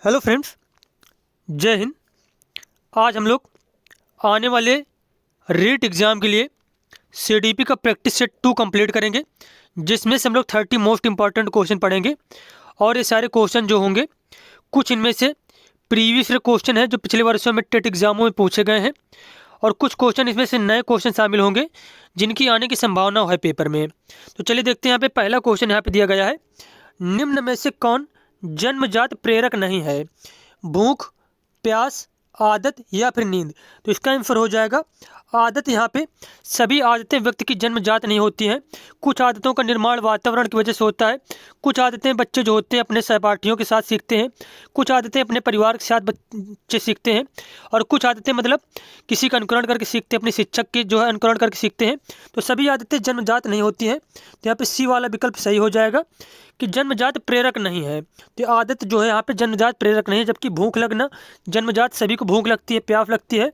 Hello friends, जय हिंद। आज हम लोग आने वाले रीट एग्ज़ाम के लिए सीडीपी का प्रैक्टिस सेट 2 कंप्लीट करेंगे, जिसमें से हम लोग 30 मोस्ट इंपॉर्टेंट क्वेश्चन पढ़ेंगे। और ये सारे क्वेश्चन जो होंगे, कुछ इनमें से प्रीवियस क्वेश्चन है जो पिछले वर्षों में टेट एग्जामों में पूछे गए हैं, और कुछ क्वेश्चन इसमें से नए क्वेश्चन शामिल होंगे जिनकी आने की संभावना है पेपर में। तो चलिए देखते हैं। यहाँ पे पहला क्वेश्चन यहाँ पे दिया गया है, निम्न में से कौन जन्मजात प्रेरक नहीं है? भूख, प्यास, आदत या फिर नींद? तो इसका आंसर हो जाएगा आदत। यहाँ पे सभी आदतें व्यक्ति की जन्मजात नहीं होती हैं। कुछ आदतों का निर्माण वातावरण की वजह से होता है। कुछ आदतें बच्चे जो होते हैं अपने सहपाठियों के साथ सीखते हैं। कुछ आदतें अपने परिवार के साथ बच्चे सीखते हैं। और कुछ आदतें मतलब किसी का अनुकरण करके सीखते हैं, अपने शिक्षक के जो है अनुकरण करके सीखते हैं। तो सभी आदतें जन्मजात नहीं होती हैं। तो यहाँ पे सी वाला विकल्प सही हो जाएगा कि जन्मजात प्रेरक नहीं है। तो आदत जो है यहाँ पे जन्मजात प्रेरक नहीं है, जबकि भूख लगना जन्मजात, सभी को भूख लगती है, प्यास लगती है,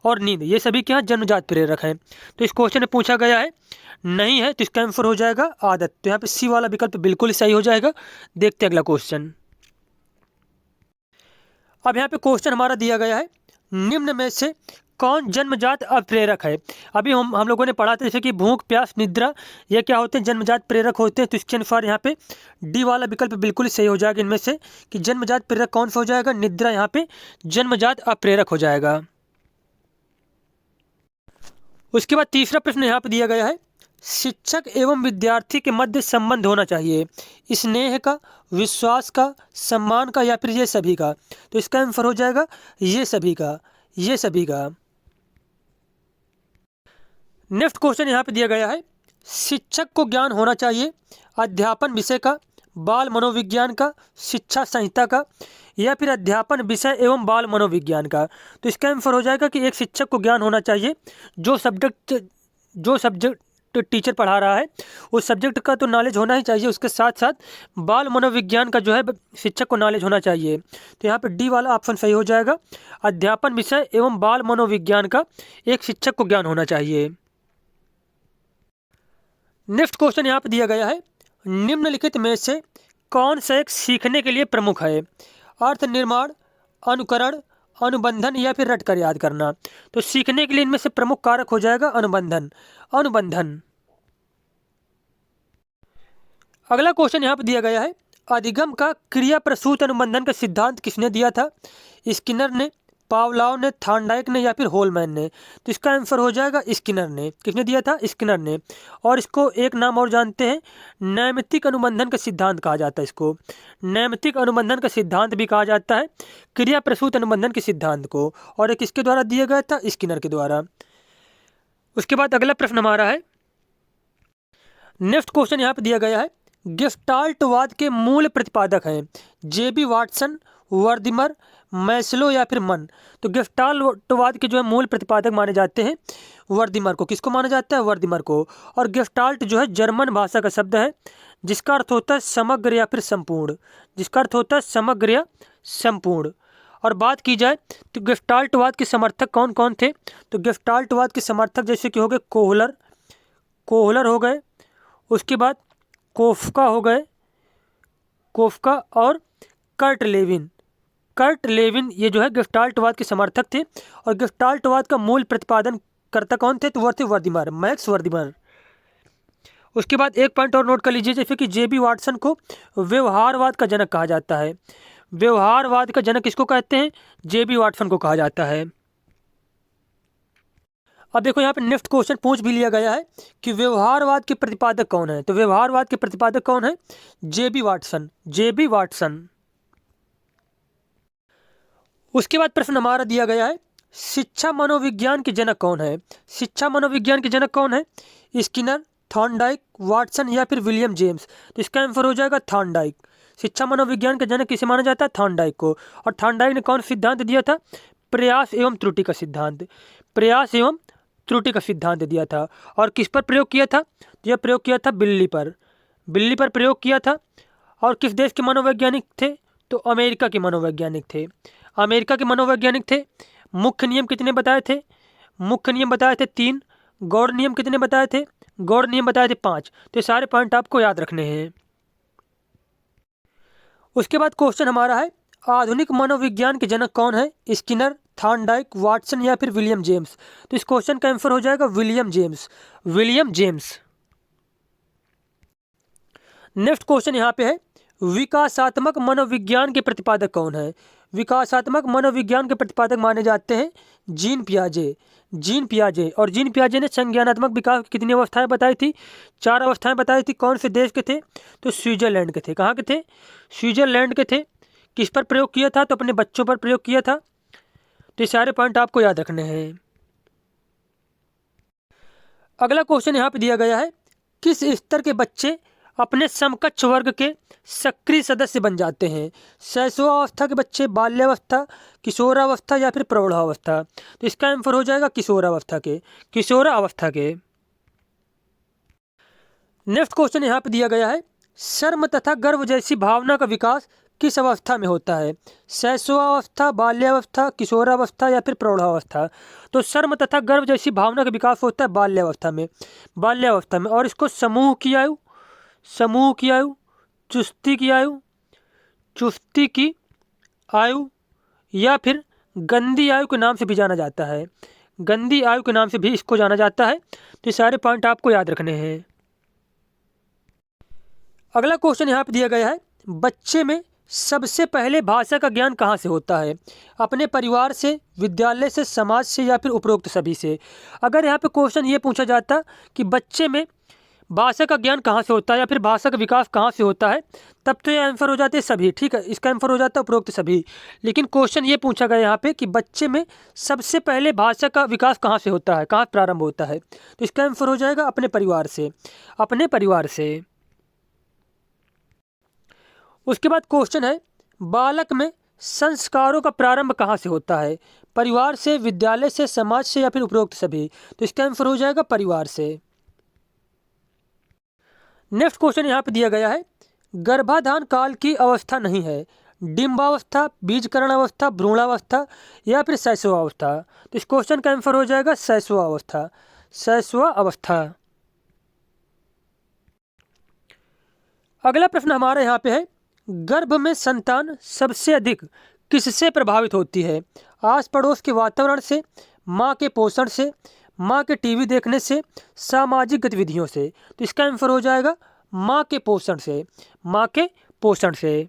और नींद, ये सभी क्या जन्मजात प्रेरक हैं। तो इस क्वेश्चन में पूछा गया है नहीं है, तो इसका आंसर हो जाएगा आदत। तो यहाँ पे सी वाला विकल्प बिल्कुल ही सही हो जाएगा। देखते हैं अगला क्वेश्चन। अब यहाँ पे क्वेश्चन हमारा दिया गया है, निम्न में से कौन जन्मजात अप्रेरक है? अभी हम लोगों ने पढ़ा था जैसे कि भूख, प्यास, निद्रा, ये क्या होते हैं? जन्मजात प्रेरक होते हैं। तो इसके अनुसार यहाँ पे डी वाला विकल्प बिल्कुल ही सही हो जाएगा इनमें से, कि जन्मजात प्रेरक कौन सा हो जाएगा? निद्रा यहाँ पे जन्मजात अप्रेरक हो जाएगा। उसके बाद तीसरा प्रश्न यहाँ पे दिया गया है, शिक्षक एवं विद्यार्थी के मध्य संबंध होना चाहिए, स्नेह का, विश्वास का, सम्मान का, या फिर ये सभी का? तो इसका आंसर हो जाएगा ये सभी का, ये सभी का। नेक्स्ट क्वेश्चन यहाँ पे दिया गया है, शिक्षक को ज्ञान होना चाहिए अध्यापन विषय का, बाल मनोविज्ञान का, शिक्षा संहिता का, या फिर अध्यापन विषय एवं बाल मनोविज्ञान का? तो इसका आंसर हो जाएगा कि एक शिक्षक को ज्ञान होना चाहिए जो सब्जेक्ट टीचर पढ़ा रहा है उस सब्जेक्ट का तो नॉलेज होना ही चाहिए, उसके साथ साथ बाल मनोविज्ञान का जो है शिक्षक को नॉलेज होना चाहिए। तो यहाँ पे डी वाला ऑप्शन सही हो जाएगा, अध्यापन विषय एवं बाल मनोविज्ञान का एक शिक्षक को ज्ञान होना चाहिए। नेक्स्ट क्वेश्चन यहाँ पे दिया गया है, निम्नलिखित में से कौन सा एक सीखने के लिए प्रमुख है? अर्थ निर्माण, अनुकरण, अनुबंधन, या फिर रटकर याद करना? तो सीखने के लिए इनमें से प्रमुख कारक हो जाएगा अनुबंधन, अनुबंधन। अगला क्वेश्चन यहाँ पे दिया गया है, अधिगम का क्रिया प्रसूत अनुबंधन का सिद्धांत किसने दिया था? स्किनर ने, पावलाव ने, थॉर्नडाइक ने, या फिर होलमैन ने? तो इसका आंसर हो जाएगा स्किनर ने। किसने दिया था? स्किनर ने। और इसको एक नाम और जानते हैं, नैमित्तिक अनुबंधन का सिद्धांत कहा जाता है। इसको नैमित्तिक अनुबंधन का सिद्धांत भी कहा जाता है, क्रिया प्रसूत अनुबंधन के सिद्धांत को। और ये किसके द्वारा दिया गया था? स्किनर के द्वारा। उसके बाद अगला प्रश्न हमारा है, नेक्स्ट क्वेश्चन यहाँ पे दिया गया है, गेस्टाल्टवाद के मूल प्रतिपादक हैं जेबी वाटसन, वर्दिमर, मैस्लो, या फिर मन? तो गेस्टाल्टवाद के जो है मूल प्रतिपादक माने जाते हैं वर्दिमर को। किसको माना जाता है? वर्दिमर को। और गेस्टाल्ट जो है जर्मन भाषा का शब्द है, जिसका अर्थ होता है समग्र या फिर संपूर्ण, जिसका अर्थ होता है समग्र या संपूर्ण। और बात की जाए तो गेस्टाल्टवाद के समर्थक कौन कौन थे? तो गेस्टाल्टवाद के समर्थक जैसे कि हो गए कोहलर हो गए, उसके बाद कोफ्का हो गए, कोफ्का, और कर्ट लेविन ये जो है गेस्टाल्टवाद के समर्थक थे। और गेस्टाल्टवाद का मूल प्रतिपादन करता कौन थे? तो वो थे वर्दिमर, मैक्स वर्दिमर। उसके बाद एक पॉइंट और नोट कर लीजिए, जैसे कि जेबी वाटसन को व्यवहारवाद का जनक कहा जाता है। व्यवहारवाद का जनक किसको कहते हैं? जेबी वाटसन को कहा जाता है। अब देखो यहाँ पे नेक्स्ट क्वेश्चन पूछ भी लिया गया है कि व्यवहारवाद के प्रतिपादक कौन है? तो व्यवहारवाद के प्रतिपादक कौन है? जेबी वाटसन। उसके बाद प्रश्न हमारा दिया गया है, शिक्षा मनोविज्ञान के जनक कौन है? शिक्षा मनोविज्ञान के जनक कौन है? स्किनर, थॉर्नडाइक, वाटसन, या फिर विलियम जेम्स? तो इसका आंसर हो जाएगा थॉर्नडाइक। शिक्षा मनोविज्ञान का जनक किसे माना जाता है? थॉर्नडाइक को। और थॉर्नडाइक ने कौन सिद्धांत दिया था? प्रयास एवं त्रुटि का सिद्धांत, प्रयास एवं त्रुटि का सिद्धांत दिया था। और किस पर प्रयोग किया था? तो यह प्रयोग किया था बिल्ली पर प्रयोग किया था। और किस देश के मनोवैज्ञानिक थे? तो अमेरिका के मनोवैज्ञानिक थे, अमेरिका के मनोवैज्ञानिक थे। मुख्य नियम कितने बताए थे? मुख्य नियम बताए थे 3। गौड़ नियम कितने बताए थे? गौड़ नियम बताए थे 5। तो ये सारे पॉइंट आपको याद रखने हैं। उसके बाद क्वेश्चन हमारा है, आधुनिक मनोविज्ञान के जनक कौन है? स्किनर, थॉर्नडाइक, वाटसन या फिर विलियम जेम्स? तो इस क्वेश्चन का आंसर हो जाएगा William James. William James. Next question यहाँ पे है, विकासात्मक मनोविज्ञान के प्रतिपादक कौन है? विकासात्मक मनोविज्ञान के प्रतिपादक माने जाते हैं जीन पियाजे। जीन पियाजे। और जीन पियाजे ने संज्ञानात्मक विकास की कितनी अवस्थाएं बताई थी? 4 अवस्थाएं बताई थी। कौन से देश के थे? तो स्विट्जरलैंड के थे। कहाँ के थे? स्विट्जरलैंड के थे। किस पर प्रयोग किया था? तो अपने बच्चों पर प्रयोग किया था। तो ये सारे पॉइंट आपको याद रखने हैं। अगला क्वेश्चन यहाँ पे दिया गया है, किस स्तर के बच्चे अपने समकक्ष वर्ग के सक्रिय सदस्य बन जाते हैं? शैशवावस्था के बच्चे, बाल्यावस्था, किशोरावस्था या फिर प्रौढ़ावस्था? तो इसका आंसर हो जाएगा किशोरावस्था के। किशोरावस्था के। नेक्स्ट क्वेश्चन यहाँ पे दिया गया है, शर्म तथा गर्व जैसी भावना का विकास किस अवस्था में होता है? शैशवावस्था, बाल्यावस्था, किशोरावस्था या फिर प्रौढ़ावस्था? तो शर्म तथा गर्व जैसी भावना का विकास होता है बाल्यावस्था में। बाल्यावस्था में। और इसको समूह की आयु, समूह की आयु, चुस्ती की आयु, चुस्ती की आयु या फिर गंदी आयु के नाम से भी जाना जाता है। गंदी आयु के नाम से भी इसको जाना जाता है। तो ये सारे पॉइंट आपको याद रखने हैं। अगला क्वेश्चन यहाँ पे दिया गया है, बच्चे में सबसे पहले भाषा का ज्ञान कहाँ से होता है? अपने परिवार से, विद्यालय से, समाज से या फिर उपरोक्त सभी से? अगर यहाँ पे क्वेश्चन ये पूछा जाता कि बच्चे में भाषा का ज्ञान कहाँ से होता है या फिर भाषा का विकास कहाँ से होता है, तब तो ये आंसर हो जाते हैं सभी। ठीक है, इसका आंसर हो जाता है उपरोक्त सभी। लेकिन क्वेश्चन ये पूछा गया यहाँ पे कि बच्चे में सबसे पहले भाषा का विकास कहाँ से होता है, कहाँ प्रारंभ होता है? तो इसका आंसर हो जाएगा अपने परिवार से। अपने परिवार से। उसके बाद क्वेश्चन है, बालक में संस्कारों का प्रारंभ कहाँ से होता है? परिवार से, विद्यालय से, समाज से या फिर उपरोक्त सभी? तो इसका आंसर हो जाएगा परिवार से। नेक्स्ट क्वेश्चन यहाँ पे दिया गया है, गर्भाधान काल की अवस्था नहीं है, डिम्बावस्था, बीजकरण अवस्था, भ्रूणावस्था या फिर शैशवावस्था? तो इस क्वेश्चन का आंसर हो जाएगा शैशवावस्था। शैशवावस्था। अगला प्रश्न हमारा यहाँ पे है, गर्भ में संतान सबसे अधिक किससे प्रभावित होती है? आस पड़ोस के वातावरण से, माँ के पोषण से, माँ के टीवी देखने से, सामाजिक गतिविधियों से? तो इसका आंसर हो जाएगा माँ के पोषण से। माँ के पोषण से।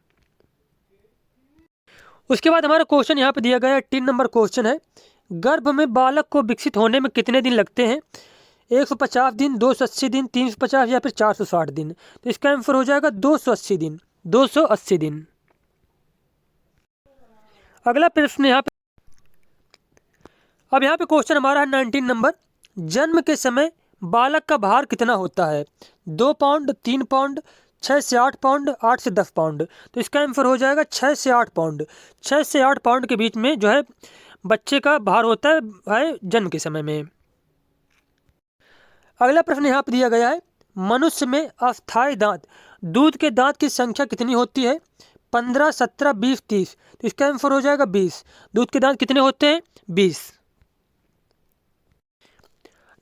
उसके बाद हमारा क्वेश्चन यहाँ पे दिया गया है, 3 नंबर क्वेश्चन है, गर्भ में बालक को विकसित होने में कितने दिन लगते हैं? 150 दिन, 280 दिन, 350 या फिर 460 दिन? तो इसका आंसर हो जाएगा 280 दिन। 280 दिन। अगला प्रश्न यहाँ पे, अब यहाँ पे क्वेश्चन हमारा है 19 नंबर, जन्म के समय बालक का भार कितना होता है? 2 पाउंड, 3 पाउंड, 6 से 8 पाउंड, 8 से 10 पाउंड? तो इसका आंसर हो जाएगा 6 से 8 पाउंड। 6 से 8 पाउंड के बीच में जो है बच्चे का भार होता है जन्म के समय में। अगला प्रश्न यहाँ पे दिया गया है, मनुष्य में अस्थायी दांत, दूध के दांत की संख्या कितनी होती है? 15, 17, 20, 30? तो इसका आंसर हो जाएगा 20। दूध के दांत कितने होते हैं? 20।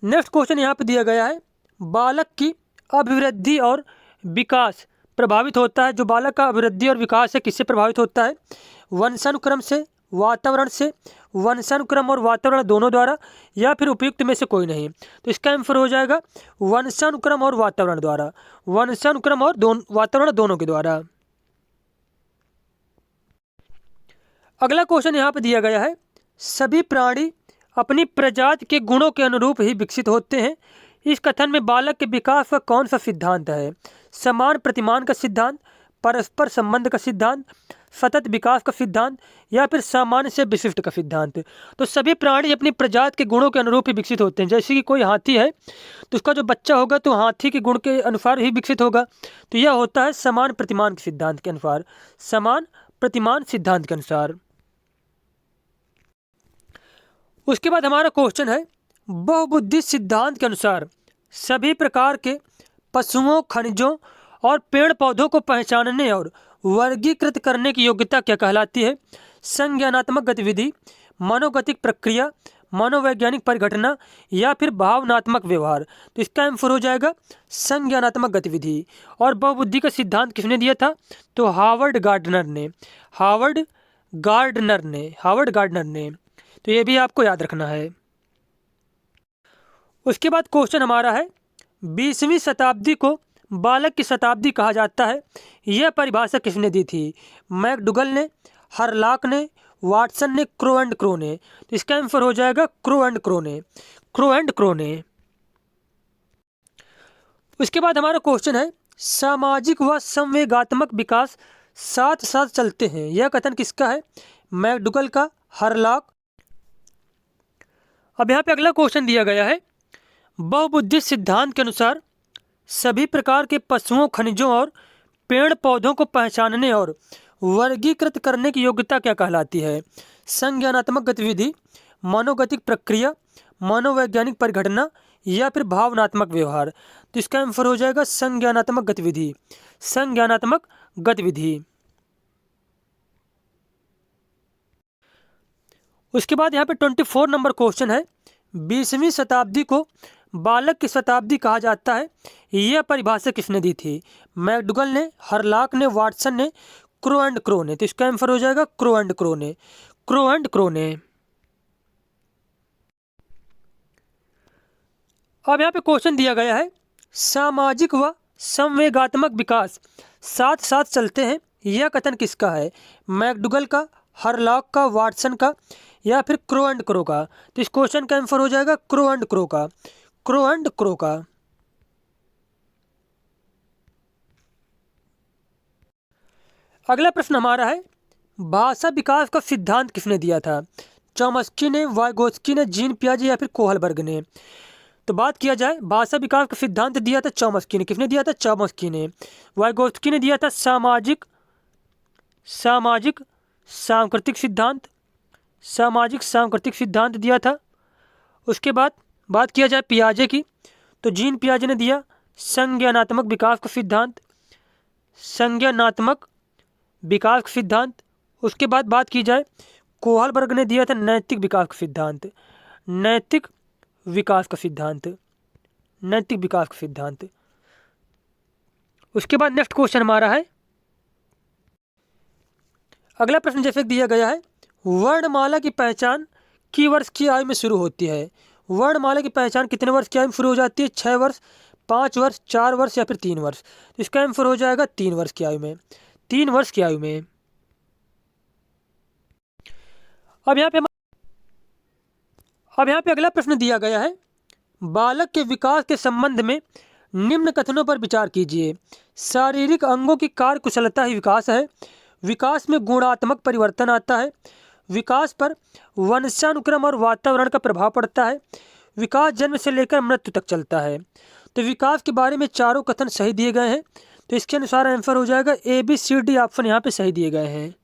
नेक्स्ट क्वेश्चन यहाँ पे दिया गया है, बालक की अभिवृद्धि और विकास प्रभावित होता है, जो बालक का अभिवृद्धि और विकास है किससे प्रभावित होता है? वंशानुक्रम से, वातावरण से, वंशानुक्रम और वातावरण दोनों द्वारा या फिर उपयुक्त में से कोई नहीं? तो इसका आंसर हो जाएगा वंशानुक्रम और वातावरण द्वारा। वंशानुक्रम और वातावरण दोनों के द्वारा। अगला क्वेश्चन यहाँ पे दिया गया है, सभी प्राणी अपनी प्रजाति के गुणों के अनुरूप ही विकसित होते हैं, इस कथन में बालक के विकास का कौन सा सिद्धांत है? समान प्रतिमान का सिद्धांत, परस्पर संबंध का सिद्धांत, सतत विकास का सिद्धांत या फिर सामान्य से विशिष्ट का सिद्धांत? तो सभी प्राणी अपनी प्रजाति के गुणों के अनुरूप ही विकसित होते हैं। जैसे कि कोई हाथी है तो उसका जो बच्चा होगा तो हाथी के गुण के अनुसार ही विकसित होगा। तो यह होता है समान प्रतिमान के सिद्धांत के अनुसार। समान प्रतिमान सिद्धांत के अनुसार। उसके बाद हमारा क्वेश्चन है, बहुबुद्धि सिद्धांत के अनुसार सभी प्रकार के पशुओं, खनिजों और पेड़ पौधों को पहचानने और वर्गीकृत करने की योग्यता क्या कहलाती है? संज्ञानात्मक गतिविधि, मनोगतिक प्रक्रिया, मनोवैज्ञानिक परिघटना या फिर भावनात्मक व्यवहार? तो इसका आंसर हो जाएगा संज्ञानात्मक गतिविधि। और बहुबुद्धि का सिद्धांत किसने दिया था? तो हावर्ड गार्डनर ने। हावर्ड गार्डनर ने, हावर्ड गार्डनर ने। तो ये भी आपको याद रखना है। उसके बाद क्वेश्चन हमारा है 20वीं शताब्दी को बालक की शताब्दी कहा जाता है, यह परिभाषा किसने दी थी? मैकडुगल ने, हरलॉक ने, वाटसन ने, क्रो एंड क्रो ने। तो इसका आंसर हो जाएगा क्रो एंड क्रो ने, क्रो एंड क्रो ने। उसके बाद हमारा क्वेश्चन है सामाजिक व संवेगात्मक विकास साथ साथ चलते हैं, यह कथन किसका है? मैकडुगल का, हरलॉक। अब यहाँ पे अगला क्वेश्चन दिया गया है बहुबुद्धिस्ट सिद्धांत के अनुसार सभी प्रकार के पशुओं, खनिजों और पेड़ पौधों को पहचानने और वर्गीकृत करने की योग्यता क्या कहलाती है? संज्ञानात्मक गतिविधि, मनोगतिक प्रक्रिया, मनोवैज्ञानिक परिघटना या फिर भावनात्मक व्यवहार। तो इसका आंसर हो जाएगा संज्ञानात्मक गतिविधि, संज्ञानात्मक गतिविधि। उसके बाद यहाँ पे 24 नंबर क्वेश्चन है 20वीं शताब्दी को बालक की शताब्दी कहा जाता है, यह परिभाषा किसने दी थी? मैकडुगल ने, हरलॉक ने, वाटसन ने, क्रो एंड क्रो ने। तो इसका आंसर हो जाएगा क्रो एंड क्रो ने, क्रो एंड क्रो ने। अब यहाँ पे क्वेश्चन दिया गया है सामाजिक व संवेगात्मक विकास साथ साथ चलते हैं, यह कथन किसका है? मैकडुगल का, हरलॉक का, वाटसन का या फिर क्रो एंड क्रो का। तो इस क्वेश्चन का आंसर हो जाएगा क्रो एंड क्रो का, क्रो एंड क्रो का। अगला प्रश्न हमारा है भाषा विकास का सिद्धांत किसने दिया था? चॉम्स्की ने, वाइगोत्स्की ने, जीन पियाजे या फिर कोहलबर्ग ने। तो बात किया जाए भाषा विकास का सिद्धांत दिया था चॉम्स्की ने। किसने दिया था? चॉम्स्की ने। वाइगोत्स्की ने दिया था सामाजिक सांकृतिक सिद्धांत, सामाजिक सांकृतिक सिद्धांत दिया था। उसके बाद बात किया जाए पियाजे की, तो जीन पियाजे ने दिया संज्ञानात्मक विकास का सिद्धांत, संज्ञानात्मक विकास का सिद्धांत। उसके बाद बात की जाए कोहलबर्ग ने दिया था नैतिक विकास का सिद्धांत, नैतिक विकास का सिद्धांत, नैतिक विकास का सिद्धांत। उसके बाद नेक्स्ट क्वेश्चन हमारा है अगला प्रश्न जैसे दिया गया है वर्णमाला की पहचान किस वर्ष की आयु में शुरू होती है? वर्णमाला की पहचान कितने वर्ष की आयु में शुरू हो जाती है? 6 वर्ष, 5 वर्ष, 4 वर्ष या फिर 3 वर्ष। तो इसका आंसर हो जाएगा 3 वर्ष की आयु में, 3 वर्ष की आयु में। अब यहाँ पे अगला प्रश्न दिया गया है बालक के विकास के संबंध में निम्न कथनों पर विचार कीजिए। शारीरिक अंगों की कार्यकुशलता ही विकास है, विकास में गुणात्मक परिवर्तन आता है, विकास पर वंशानुक्रम और वातावरण का प्रभाव पड़ता है, विकास जन्म से लेकर मृत्यु तक चलता है। तो विकास के बारे में चारों कथन सही दिए गए हैं, तो इसके अनुसार आंसर हो जाएगा ABCD ऑप्शन यहाँ पे सही दिए गए हैं।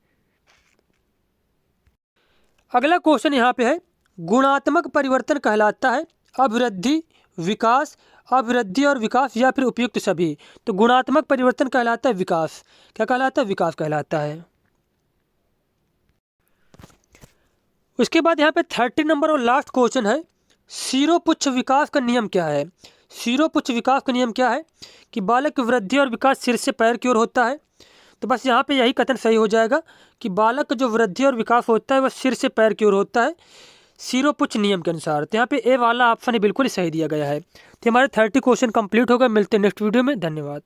अगला क्वेश्चन यहाँ पे है गुणात्मक परिवर्तन कहलाता है अभिवृद्धि, विकास, अभिवृद्धि और विकास या फिर उपयुक्त सभी। तो गुणात्मक परिवर्तन कहलाता है विकास। क्या कहलाता है? विकास कहलाता है। उसके बाद यहाँ पे 30 नंबर और लास्ट क्वेश्चन है शिरोपुच्छ विकास का नियम क्या है? शिरोपुच्छ विकास का नियम क्या है कि बालक की वृद्धि और विकास सिर से पैर की ओर होता है। तो बस यहाँ पे यही कथन सही हो जाएगा कि बालक का जो वृद्धि और विकास होता है वह सिर से पैर की ओर होता है शिरोपुच्छ नियम के अनुसार। तो यहाँ पे ए वाला ऑप्शन बिल्कुल ही सही दिया गया है। तो हमारे 30 क्वेश्चन कंप्लीट हो गए। मिलते हैं नेक्स्ट वीडियो में। धन्यवाद।